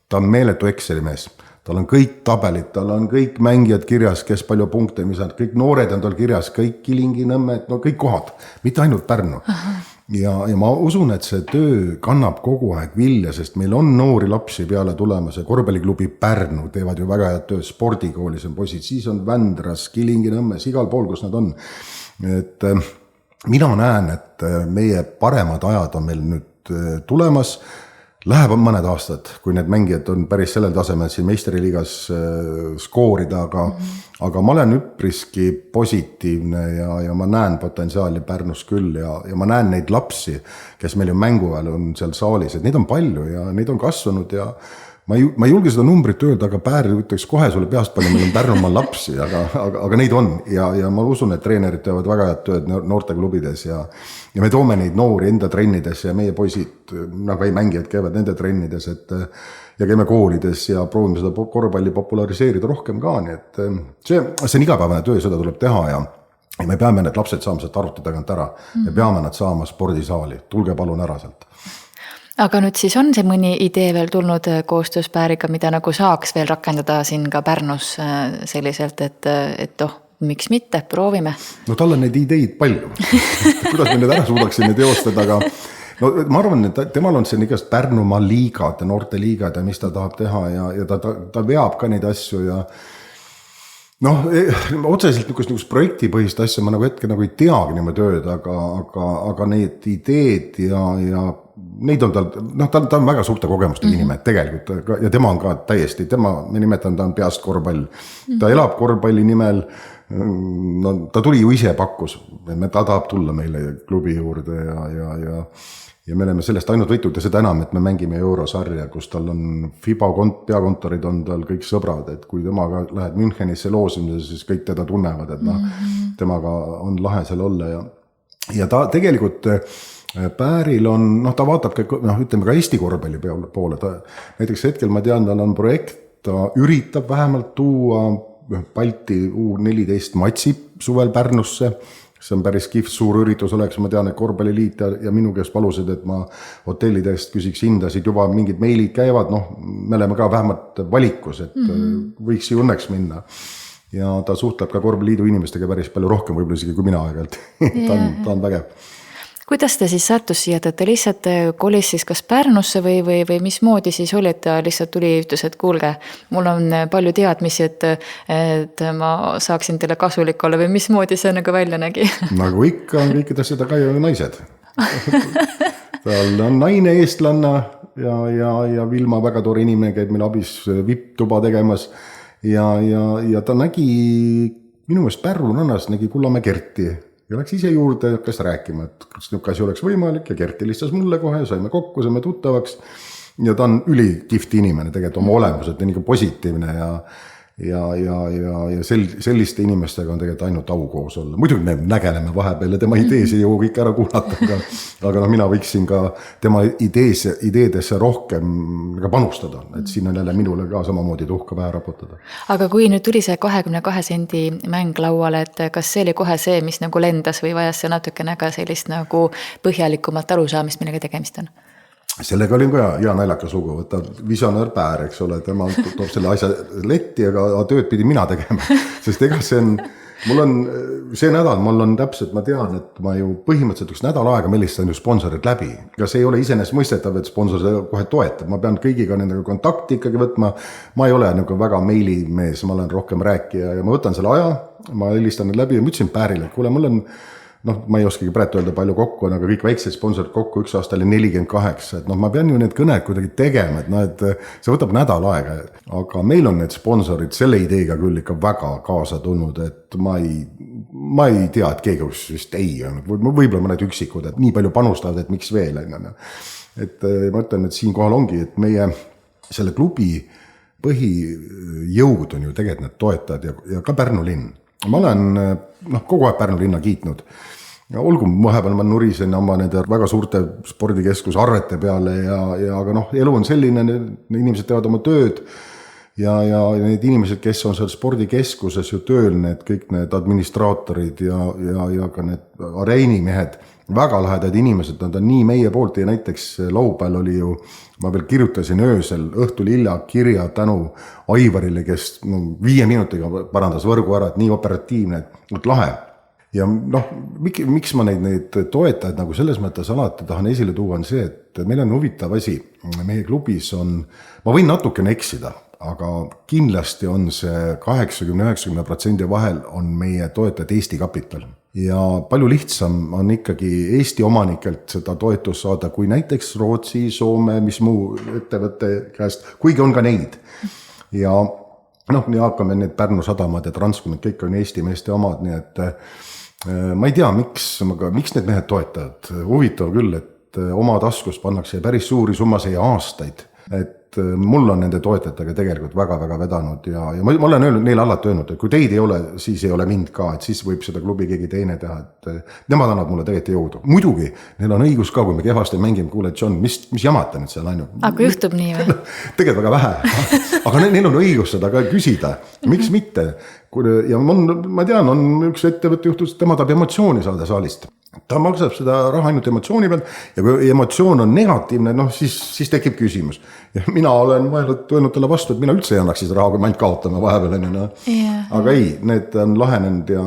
ta on meeletu Exceli mees. Tal on kõik tabelid, tal on kõik mängijad kirjas, kes palju punkte, mis on, kõik noored on tal kirjas, kõik Kilingi-Nõmme, no kõik kohad, mitte ainult Pärnu. Ja ma usun, et see töö kannab kogu aeg vilja, sest meil on noori lapsi peale tulemas ja korvpalliklubi Pärnu teevad ju väga head tööd, spordikoolis on poisid, siis on Vändras, Kilingi-Nõmmes, igal pool, kus nad on. Et mina näen, et meie paremad ajad on meil nüüd tulemas, läheb mõned aastad, kui need mängijad on päris sellel tasemel siin meistriliigas skoorida, aga ma olen üpriski positiivne ja ma näen potentsiaali Pärnus küll ja ma näen neid lapsi, kes meil ju mängu ajal on seal saalis, et neid on palju ja neid on kasvanud ja ma ei julge seda numbrit öelda, aga Päär ütleks kohe sulle peast palju, meil on Pärnumaal lapsi, aga neid on ja ma usun, et treenerid teevad väga head tööd noorteklubides ja me toome neid noori enda trennides ja meie poisid, nagu ei mängijad käivad nende trennides, ja käime koolides ja proovime seda korvpalli populariseerida rohkem ka, nii et see on igapäevane töö, seda tuleb teha ja me peame need lapsed saama sealt arvuti tagant ära, me peame nad saama spordisaali, tulge palun ära sealt. Aga nüüd siis on see mõni idee veel tulnud koostöös Pääriga, mida nagu saaks veel rakendada siin ka Pärnus selliselt, et miks mitte, proovime? No tal on neid ideid palju. Kuidas me need ära suudaksime teostada, aga no ma arvan, et temal on see igast Pärnumaa liigad ja noorte liigad ja mis ta tahab teha ja ta veab ka neid asju ja otseselt niisugust projektipõhist asja ma nagu hetke nagu ei teagi niimoodi tööd, aga need ideed ja neid on ta on väga suurte kogemustega inimene tegelikult ja tema on ka täiesti, me nimetan, ta on peast korvpall. Ta elab korvpalli nimel, ta tuli ju ise pakkus, ta tahab tulla meile klubi juurde ja me oleme sellest ainult võitud ja seda enam, et me mängime Eurosarja, kus tal on FIBA peakontorid on tal kõik sõbrad, et kui temaga lähed Münchenisse loosimise, siis kõik teda tunnevad, et temaga on lahe seal olla ja ta tegelikult Pääril on, ta vaatab ütleme ka Eesti korvpalli poole, näiteks hetkel ma tean, tal on projekt, ta üritab vähemalt tuua Balti U14 matsi suvel Pärnusse, see on päris kihvt suur üritus oleks, ma tean, et korvpalliliit ja minu käest palusid, et ma hotellidest küsiks hindasid, juba mingid meilid käivad, me oleme ka vähemalt valikus, et võiks ju õnneks minna. Ja ta suhtleb ka korvpalliliidu inimestega päris palju rohkem, võib-olla isegi kui mina aeg-ajalt. ta on vägev. Kuidas ta siis sattus siia, et ta lihtsalt kolis siis kas Pärnusse või mismoodi siis oli, et ta lihtsalt tuli ja ütles, et kuulge, mul on palju teadmisi, et ma saaksin teile kasulik olla või mismoodi see nagu välja nägi? Nagu ikka on kõikidest seda ka ju naised. Tal on naine eestlanna ja Vilma väga tore inimene käib meil abis VIP-tuba tegemas ja ta nägi minu meelest Pärnu rannas nägi Kullamäe Kerti ja läks ise juurde, hakkas rääkima, et kas niisugune asi oleks võimalik ja Kerti listas mulle kohe, saime kokku, saime tuttavaks ja ta on ülikihvt inimene tegelikult oma olemuselt ja nii positiivne ja selliste inimestega on tegelikult ainult au koos olla. Muidugi me nägeleme vahepeal ja tema idees ei jõu kõik ära kuulata, aga mina võiksin ka tema ideedesse rohkem panustada, et siin on jälle minule ka samamoodi tuhka vähe raputada. Aga kui nüüd tuli see 22 sendi mäng lauale, et kas see oli kohe see, mis nagu lendas või vajas see natukene ka sellist nagu põhjalikumat arusaamist, millega tegemist on? Sellega olin ka hea naljakas lugu, võtta visionär Päär, eks ole, tema toob selle asja letti, aga tööd pidi mina tegema, sest ega see nädal, mul on täpselt, ma tean, et ma ju põhimõtteliselt üks nädal aega melistan ju sponsorid läbi. Ega see ei ole iseenesest mõistetav, et sponsor seda kohe toetab, ma pean kõigiga nendega kontakti ikkagi võtma, ma ei ole nagu väga meilimees, ma olen rohkem rääkija ja ma võtan selle aja, ma helistan need läbi ja ma ütlesin Päärile, et kuule, mul on ma ei oskagi praegu öelda palju kokku, aga kõik väiksed sponsorid kokku, üks aasta oli 48, et ma pean ju need kõned kuidagi tegema, et see võtab nädal aega, aga meil on need sponsorid selle ideega küll ikka väga kaasa tulnud, et ma ei tea, et keegi vist ei on, võib-olla mõned üksikud, et nii palju panustavad, et miks veel, et ma ütlen, et siin kohal ongi, et meie selle klubi põhijõud on ju tegelikult need toetajad ja ka Pärnu linn. Ma olen kogu aeg Pärnu linna kiitnud. Ja olgu, vahepeal ma nurisen oma nende väga suurte spordikeskuse arvete peale, aga elu on selline, inimesed teevad oma tööd ja need inimesed, kes on seal spordikeskuses ju tööl, need kõik need administraatorid ja ka need areenimehed, väga lahedad inimesed, nad on nii meie poolt ja näiteks laupäeval oli ju, ma veel kirjutasin öösel, õhtul hilja kirja tänu Aivarile, kes 5 minutiga parandas võrgu ära, et nii operatiivne, et lahe. Ja noh, miks ma neid toetajaid nagu selles mõttes alati tahan esile tuua on see, et meil on huvitav asi, meie klubis on, ma võin natukene eksida, aga kindlasti on see 80-90% vahel on meie toetajad Eesti kapital. Ja palju lihtsam on ikkagi Eesti omanikelt seda toetust saada, kui näiteks Rootsi, Soome, mis muu ettevõtte käest, kuigi on ka neid. Ja noh, nii hakkame need Pärnu sadamad ja Transcom, kõik on Eesti meeste omad, nii et ma ei tea, miks need mehed toetavad. Huvitav küll, et oma taskust pannakse päris suuri summasid ja aastaid, et mul on nende toetajatega tegelikult väga-väga vedanud ja ma olen öelnud, neile alati öelnud, et kui teid ei ole, siis ei ole mind ka, et siis võib seda klubi keegi teine teha, et nemad annavad mulle tegelikult jõudu. Muidugi, neil on õigus ka, kui me kehvasti mängime, kuule, John, mis jamata nüüd seal ainult? Aga juhtub nii või? Tegelikult väga vähe, aga neil on õigus seda ka küsida, miks mitte? Ja ma tean, on üks ettevõtte juhtus, tema tahab emotsiooni saada saalist. Ta maksab seda raha ainult emotsiooni pealt ja kui emotsioon on negatiivne, noh siis tekib küsimus. Ja mina olen öelnud talle vastu, et mina üldse ei annaks seda raha, kui ma ainult kaotame vahepeal. Aga ei, need on lahenenud ja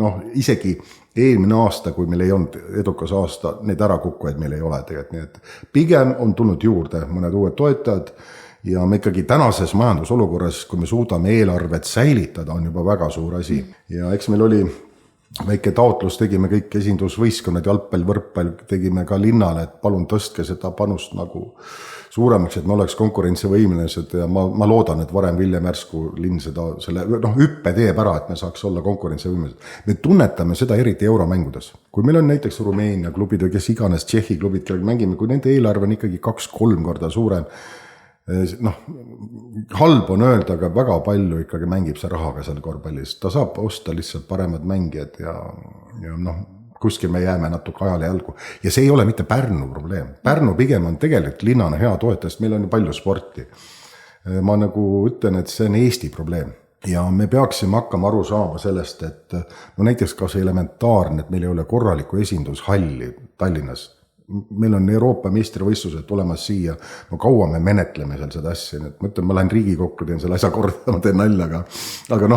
noh, isegi eelmine aasta, kui meil ei olnud edukas aasta, need ära kukkujaid meil ei ole tegelikult. Nii et pigem on tulnud juurde mõned uued toetajad ja me ikkagi tänases majandusolukorras, kui me suudame eelarvet säilitada, on juba väga suur asi. Ja eks meil oli väike taotlus, tegime kõik esindusvõistkonnad, jalgpall, võrkpall, tegime ka linnale, et palun tõstke seda panust nagu suuremaks, et me oleks konkurentsivõimelised ja ma loodan, et varem Villem Järsku linn selle hüppe teeb ära, et me saaks olla konkurentsivõimelised. Me tunnetame seda eriti euromängudes. Kui meil on näiteks Rumeenia klubid või kes iganes Tšehhi klubid, kellega mängime, kui nende eelarve on ikkagi 2-3 korda suurem, halb on öelda, aga väga palju ikkagi mängib see rahaga seal korvpallis. Ta saab osta lihtsalt paremad mängijad ja kuskil me jääme natuke ajale jalgu. Ja see ei ole mitte Pärnu probleem. Pärnu pigem on tegelikult linnane hea toetest, meil on ju palju sporti. Ma nagu ütlen, et see on Eesti probleem. Ja me peaksime hakkama aru saama sellest, et näiteks ka see elementaarne, et meil ei ole korralikku esindushalli Tallinnas. Meil on Euroopa meistrivõistlused tulemas siia, kaua me menetleme seal seda asja, et ma ütlen, ma lähen Riigikokku, teen selle asja korda, ma teen naljaga, aga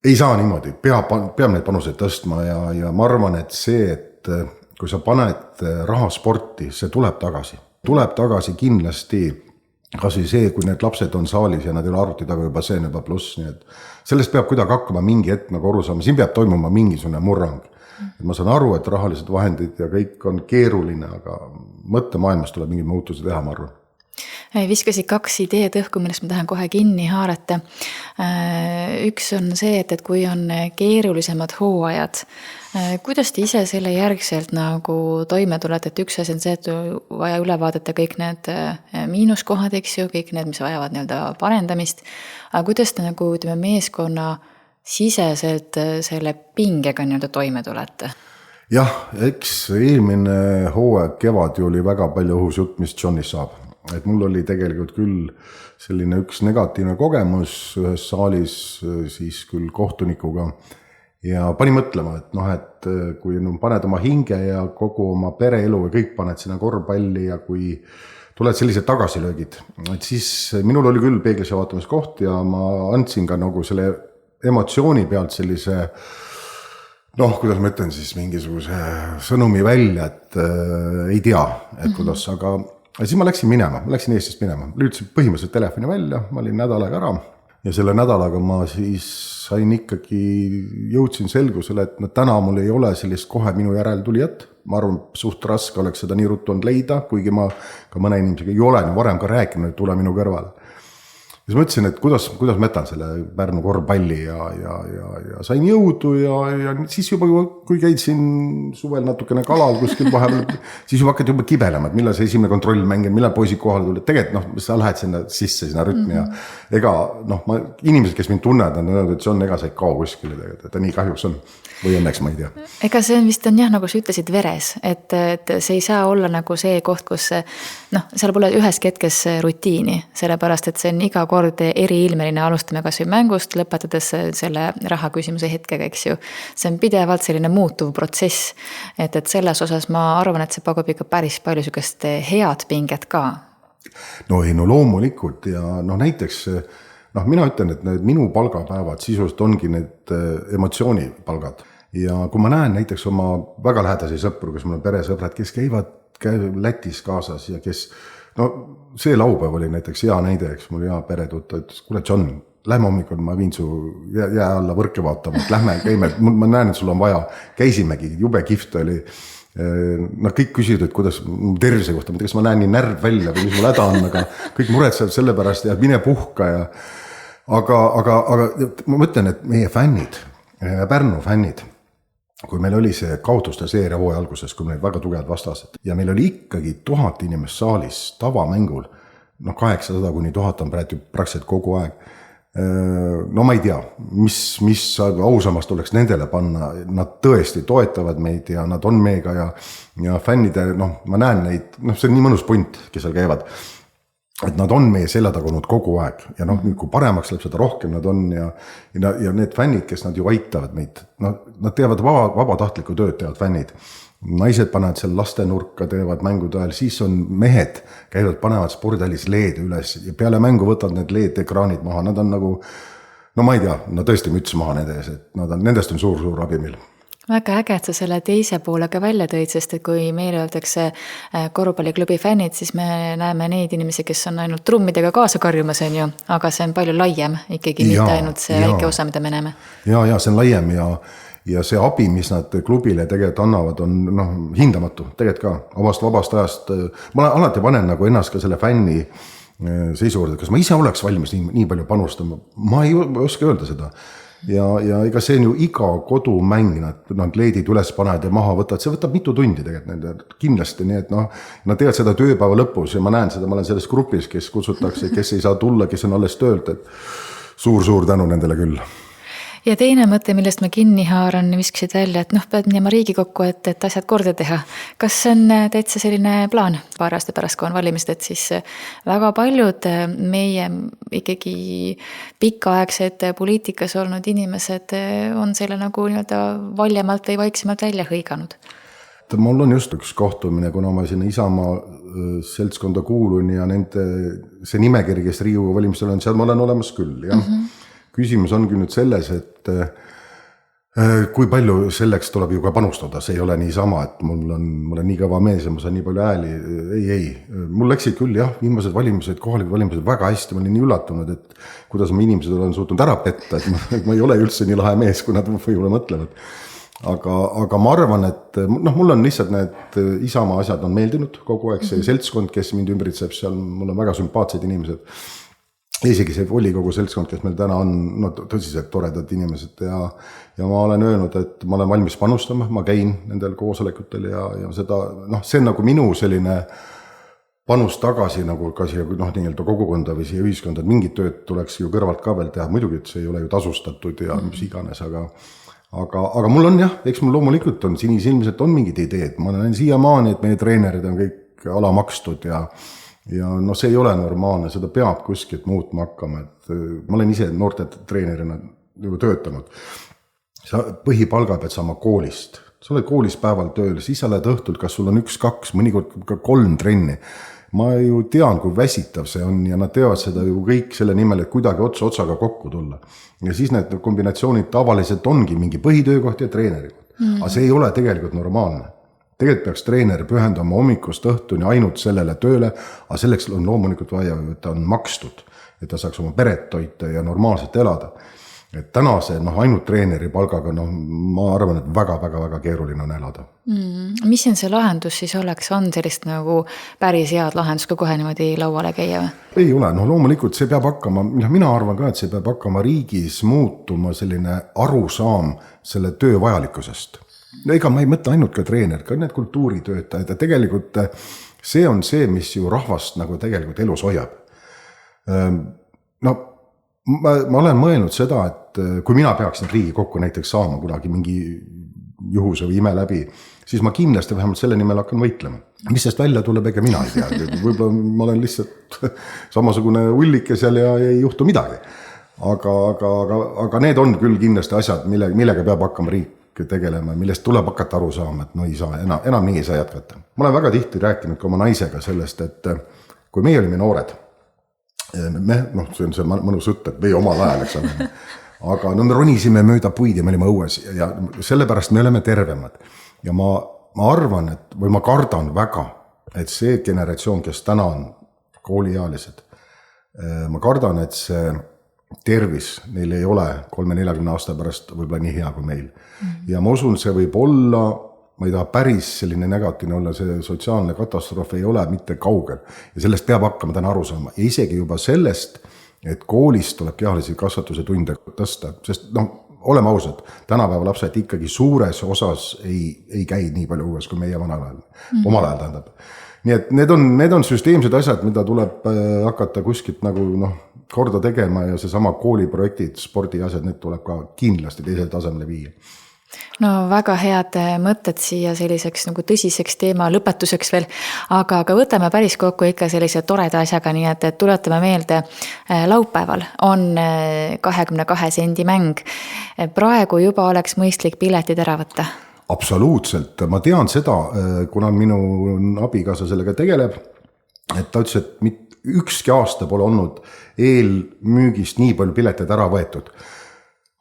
ei saa niimoodi, peab neid panuseid tõstma ja ma arvan, et see, et kui sa paned raha sporti, see tuleb tagasi kindlasti, kas või see, kui need lapsed on saalis ja nad ei ole arvuti taga juba see on juba pluss, nii et sellest peab kuidagi hakkama mingi hetk nagu aru saama, siin peab toimuma mingisugune murrang. Et ma saan aru, et rahalised vahendid ja kõik on keeruline, aga mõttemaailmas tuleb mingid muutusi teha, ma arvan. Viskasid 2 ideed õhku, millest ma tahan kohe kinni haarata. Üks on see, et kui on keerulisemad hooajad, kuidas te ise selle järgselt nagu toime tulete, et üks asi on see, et vaja üle vaadata kõik need miinuskohad, eks ju, kõik need, mis vajavad nii-öelda parendamist, aga kuidas te nagu meeskonna siseselt selle pingega nii-öelda toime tulete? Jah, eks eelmine hooaeg kevad ju oli väga palju õhus jutt, mis Johnny saab. Et mul oli tegelikult küll selline üks negatiivne kogemus ühes saalis siis küll kohtunikuga ja pani mõtlema, et kui paned oma hinge ja kogu oma pereelu ja kõik paned sinna korvpalli ja kui tuled sellised tagasilöögid, et siis minul oli küll peeglisse vaatamiskoht ja ma andsin ka nagu selle emotsiooni pealt sellise, kuidas ma ütlen siis mingisuguse sõnumi välja, et ei tea, et kuidas, aga siis ma läksin Eestist minema, lüüdsin põhimõtteliselt telefoni välja, ma olin nädalaga ära ja selle nädalaga ma siis jõudsin selgusele, et täna mul ei ole sellist kohe minu järel tulijat, ma arvan, suht raske oleks seda nii ruttu on leida, kuigi ma ka mõne inimesega ei ole varem ka rääkinud, et tule minu kõrvale. Ja siis mõtlesin, et kuidas ma jätan selle Pärnu korvpalli ja sain jõudu ja siis juba, kui käid siin suvel natukene kalal kuskil vahepeal, siis juba hakkad juba kibelema, et millal see esimene kontrollmäng, millal poisid kohale tulid. Tegelikult sa lähed sinna rütmi ja ega inimesed, kes mind tunnevad, on öelnud, et see on ega sa ei kao kuskile tegelikult, et nii kahjuks on või õnneks ma ei tea. Ega see vist on jah, nagu sa ütlesid, veres, et see ei saa olla nagu see koht, kus seal pole üheski hetkes rutiini, sellepärast, et see on iga kord kord eriilmeline, alustame kas või mängust, lõpetades selle raha küsimuse hetkega, eks ju. See on pidevalt selline muutuv protsess, et selles osas ma arvan, et see pakub ikka päris palju sükest head pinget ka. No loomulikult ja näiteks mina ütlen, et need minu palgapäevad sisust ongi need emotsioonipalgad. Ja kui ma näen näiteks oma väga lähedasi sõpru, kes mul on peresõbrad, kes käivad Lätis kaasas ja kes, see laupäev oli näiteks hea näide, eks mul hea peretuttav ütles, kuule John, lähme hommikul, ma viin su jää alla võrke vaatama, et lähme, käime, ma näen, et sul on vaja, käisimegi, jube kihvt oli. Kõik küsivad, et kuidas tervise kohta, kas ma näen nii närv välja või mis mul häda on, aga kõik muretsevad selle pärast ja mine puhka ja aga ma mõtlen, et meie fännid, Pärnu fännid, kui meil oli see kaotuste seeria hooaja alguses, kui meil väga tugevad vastased ja meil oli ikkagi 1000 inimest saalis tavamängul, 800 kuni 1000 on praktiliselt kogu aeg. Ma ei tea, mis ausamast oleks nendele panna, nad tõesti toetavad meid ja nad on meiega ja fännide, ma näen neid, see on nii mõnus punt, kes seal käivad, et nad on meie selja tagunud kogu aeg ja kui paremaks läheb, seda rohkem nad on ja need fännid, kes nad ju aitavad meid, nad teevad vabatahtlikku tööd, teevad fännid. Naised panevad seal lastenurka, teevad mängude ajal, siis on mehed, käivad, panevad spordihallis LED üles ja peale mängu võtavad need LED-ekraanid maha, nad on nagu, ma ei tea, tõesti müts maha nende ees, et nendest on suur abi meil. Väga äge, et sa selle teise poole ka välja tõid, sest et kui meile öeldakse korvpalliklubi fännid, siis me näeme neid inimesi, kes on ainult trummidega kaasa karjumas, on ju, aga see on palju laiem ikkagi, mitte ainult see väike osa, mida me näeme. Ja see on laiem ja see abi, mis nad klubile tegelikult annavad, on hindamatu, tegelikult ka vabast ajast. Ma alati panen nagu ennast ka selle fänni seisukorda, kas ma ise oleks valmis nii palju panustama, ma ei oska öelda seda. Ja ega see on ju iga kodumäng, nad leedid üles panevad ja maha võtavad, see võtab mitu tundi tegelikult kindlasti, nii et nad teevad seda tööpäeva lõpus ja ma näen seda, ma olen selles grupis, kes kutsutakse, kes ei saa tulla, kes on alles töölt, et suur tänu nendele küll. Ja teine mõte, millest ma kinni haaran, viskasid välja, et pead minema Riigikokku, et asjad korda teha. Kas see on täitsa selline plaan paar aasta pärast, kui on valimised, et siis väga paljud meie ikkagi pikaaegsed poliitikas olnud inimesed on selle nagu valjemalt või vaiksemalt välja hõiganud? Mul on just üks kohtumine, kuna ma sinna Isamaa seltskonda kuulun ja see nimekiri, kes Riigikogu valimistel on, seal ma olen olemas küll, jah. Küsimus ongi nüüd selles, et kui palju selleks tuleb ju ka panustada, see ei ole nii sama, et mul on nii kõva mees ja ma saan nii palju ääli, ei. Mul läksid küll jah, viimased valimised, kohalikud valimised väga hästi, ma olin nii üllatunud, et kuidas ma inimesed olen suutnud ära petta, et ma ei ole üldse nii lahe mees, kui nad võib-olla mõtlevad. Aga ma arvan, et mul on lihtsalt need Isamaa asjad on meeldinud kogu aeg, see seltskond, kes mind ümbritseb, seal mul on väga sümpaatsed inimesed. Isegi see volikogu seltskond, kes meil täna on tõsiselt toredad inimesed ja ma olen öelnud, et ma olen valmis panustama, ma käin nendel koosolekutel ja seda, see on nagu minu selline panus tagasi nagu ka siia nii-öelda kogukonda või siia ühiskonda, et mingid tööd tuleks ju kõrvalt ka veel teha, muidugi, et see ei ole ju tasustatud ja mis iganes, aga mul on jah, eks mul loomulikult on sinisilmiselt on mingid ideed, ma olen siiamaani, et meie treenerid on kõik alamakstud ja see ei ole normaalne, seda peab kuskilt muutma hakkama, et ma olen ise noorte treenerina juba töötanud. Sa põhipalga pead saama koolist, sa oled koolis päeval tööl, siis sa lähed õhtult, kas sul on 1-2, mõnikord ka 3 trenni. Ma ju tean, kui väsitav see on ja nad teevad seda ju kõik selle nimel, et kuidagi otsaga kokku tulla. Ja siis need kombinatsioonid tavaliselt ongi mingi põhitöökoht ja treenerikoht. Aga see ei ole tegelikult normaalne. Tegelikult peaks treener pühendama hommikust õhtuni ainult sellele tööle, aga selleks on loomulikult vaja, et ta on makstud, et ta saaks oma peret toita ja normaalselt elada. Et täna see ainult treeneri palgaga, ma arvan, et väga keeruline on elada. Mis on see lahendus siis oleks? On sellist nagu päris head lahendus, kui kohe niimoodi lauale käia? Ei ole, loomulikult see peab hakkama, mina arvan ka, et see peab hakkama riigis muutuma selline arusaam selle töö vajalikkusest. Ega ma ei mõtle ainult ka treener, ka need kultuuritöötajad ja tegelikult see on see, mis ju rahvast nagu tegelikult elus hoiab. Ma olen mõelnud seda, et kui mina peaksin Riigikokku näiteks saama kunagi mingi juhuse või ime läbi, siis ma kindlasti vähemalt selle nimel hakkan võitlema. Mis sest välja tuleb, ega mina ei tea. Võib-olla ma olen lihtsalt samasugune ullike seal ja ei juhtu midagi. Aga need on küll kindlasti asjad, millega peab hakkama riik tegelema, millest tuleb hakata aru saama, et no ei saa, enam nii ei saa jätkata. Ma olen väga tihti rääkinud ka oma naisega sellest, et kui meie olime noored, see on see mõnus jutt, et või omal ajal, eks ole. Aga me ronisime mööda puid ja me olime õues ja sellepärast me oleme tervemad. Ja ma arvan, või ma kardan väga, et see generatsioon, kes täna on kooliealised, ma kardan, et see tervis neil ei ole 30-40 aasta pärast võib-olla nii hea kui meil. Ja ma usun, see võib olla, ma ei taha päris selline negatiivne olla, see sotsiaalne katastroof ei ole mitte kaugel. Ja sellest peab hakkama täna aru saama. Ja isegi juba sellest, et koolist tuleb kehalise kasvatuse tunde tõsta, sest oleme ausad, tänapäeva lapsed ikkagi suures osas ei käi nii palju õues kui meie omal ajal tähendab. Nii et need on süsteemsed asjad, mida tuleb hakata kuskilt nagu korda tegema ja seesama kooliprojektid, spordiasjad, need tuleb ka kindlasti teisel tasemele viia. No väga head mõtted siia selliseks nagu tõsiseks teema lõpetuseks veel, aga võtame päris kokku ikka sellise toreda asjaga, nii et tuletame meelde, laupäeval on 22 sendi mäng. Praegu juba oleks mõistlik piletid ära võtta. Absoluutselt, ma tean seda, kuna minu abikaasa sellega tegeleb, et ta ütles, et ükski aasta pole olnud eelmüügist nii palju pileteid ära võetud.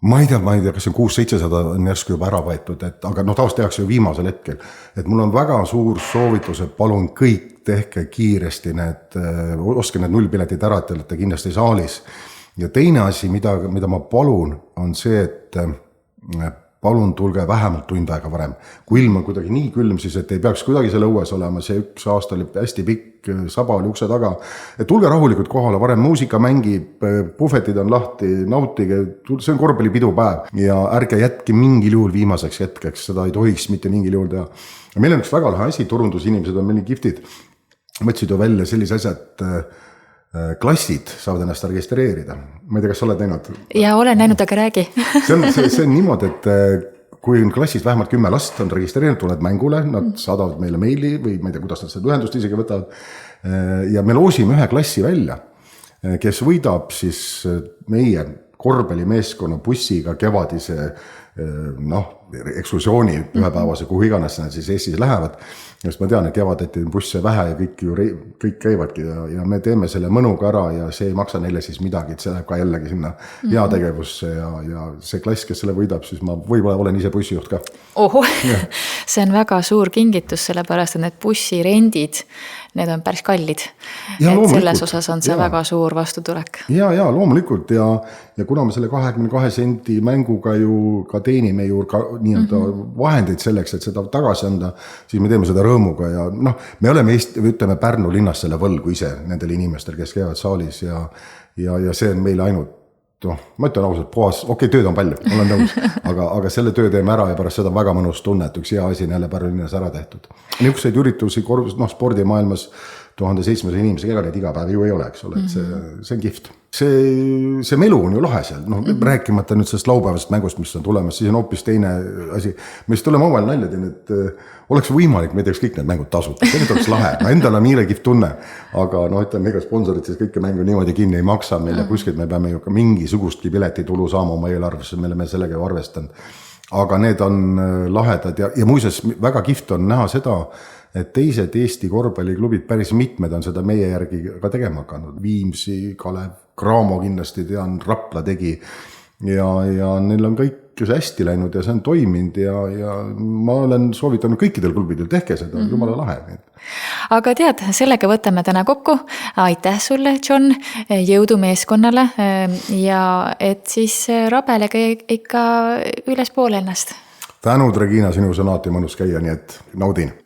Ma ei tea, kas see 600-700 on järsku juba ära võetud, aga taas tehakse ju viimasel hetkel. Et mul on väga suur soovitus, et palun kõik tehke kiiresti oske need nullpiletid ära, et te olete kindlasti saalis. Ja teine asi, mida ma palun, on see, et palun tulge vähemalt tund aega varem. Kui ilm on kuidagi nii külm, siis et ei peaks kuidagi selle õues olema. See üks aasta oli hästi pikk, saba oli ukse taga. Et tulge rahulikult kohale, varem muusika mängib, puhvetid on lahti, nautige, see on korvpallipidupäev. Ja ärge jätke mingil juhul viimaseks hetkeks, seda ei tohiks mitte mingil juhul teha. Ja meil on üks väga lahe asi, turundusinimesed on meil nii kihvtid. Mõtlesid ju välja sellise asja, et klassid saavad ennast registreerida. Ma ei tea, kas sa oled näinud? Ja olen näinud, aga räägi. see on niimoodi, et kui on klassis vähemalt 10 last on registreerinud, tuled mängule, nad saadavad meile meili või ma ei tea, kuidas nad seda ühendust isegi võtavad. Ja me loosime ühe klassi välja, kes võidab siis meie korvpallimeeskonna bussiga kevadise ekskursiooni ühepäevase, kuhu iganes nad siis Eestis lähevad. Just ma tean, et kevadeti busse vähe ja kõik käivadki ja me teeme selle mõnuga ära ja see ei maksa neile siis midagi, et see läheb ka jällegi sinna heategevusse ja see klass, kes selle võidab, siis ma võib-olla olen ise bussijuht ka. Oho, see on väga suur kingitus, sellepärast, et need bussirendid, need on päris kallid. Et selles osas on see väga suur vastutulek. Ja loomulikult ja kuna me selle 22 sendi mänguga ju ka teenime ju ka nii-öelda vahendeid selleks, et seda tagasi anda, siis me teeme seda rõõmuga ja me oleme ütleme Pärnu linnas selle võlgu ise nendel inimestel, kes käivad saalis ja see on meile ainult, ma ütlen ausalt, puhas, tööd on palju, olen nõus, aga selle töö teeme ära ja pärast seda väga mõnus tunne, et üks hea asi on jälle Pärnu linnas ära tehtud. Niisuguseid üritusi spordimaailmas 1700 inimesega, ega neid iga päev ju ei ole, eks ole, et see on kihvt. See melu on ju lahe seal, rääkimata nüüd sellest laupäevast mängust, mis on tulemas, siis on hoopis teine asi. Me siis tuleme omale nalja teen, et oleks võimalik, me teeks kõik need mängud tasuta, see oleks lahe, endal on nii kihvt tunne, aga ütleme, ega sponsorid siis kõike mängu niimoodi kinni ei maksa, meile kuskilt me peame ju ka mingisugustki piletitulu saama oma eelarvesse, me oleme sellega ju arvestanud. Aga need on lahedad ja muuseas väga kihvt on näha seda, et teised Eesti korvpalliklubid päris mitmed on seda meie järgi ka tegema hakanud. Viimsi, Kalev, Graamo kindlasti tean, Rapla tegi ja neil on kõik hästi läinud ja see on toiminud ja ma olen soovitanud kõikidel klubidel, tehke seda, jumala lahe. Aga tead, sellega võtame täna kokku. Aitäh sulle, John, jõudu meeskonnale ja et siis rabelege ikka üles poole ennast. Tänud, Regina, sinu sõnaati mõnus käia, nii et naudin.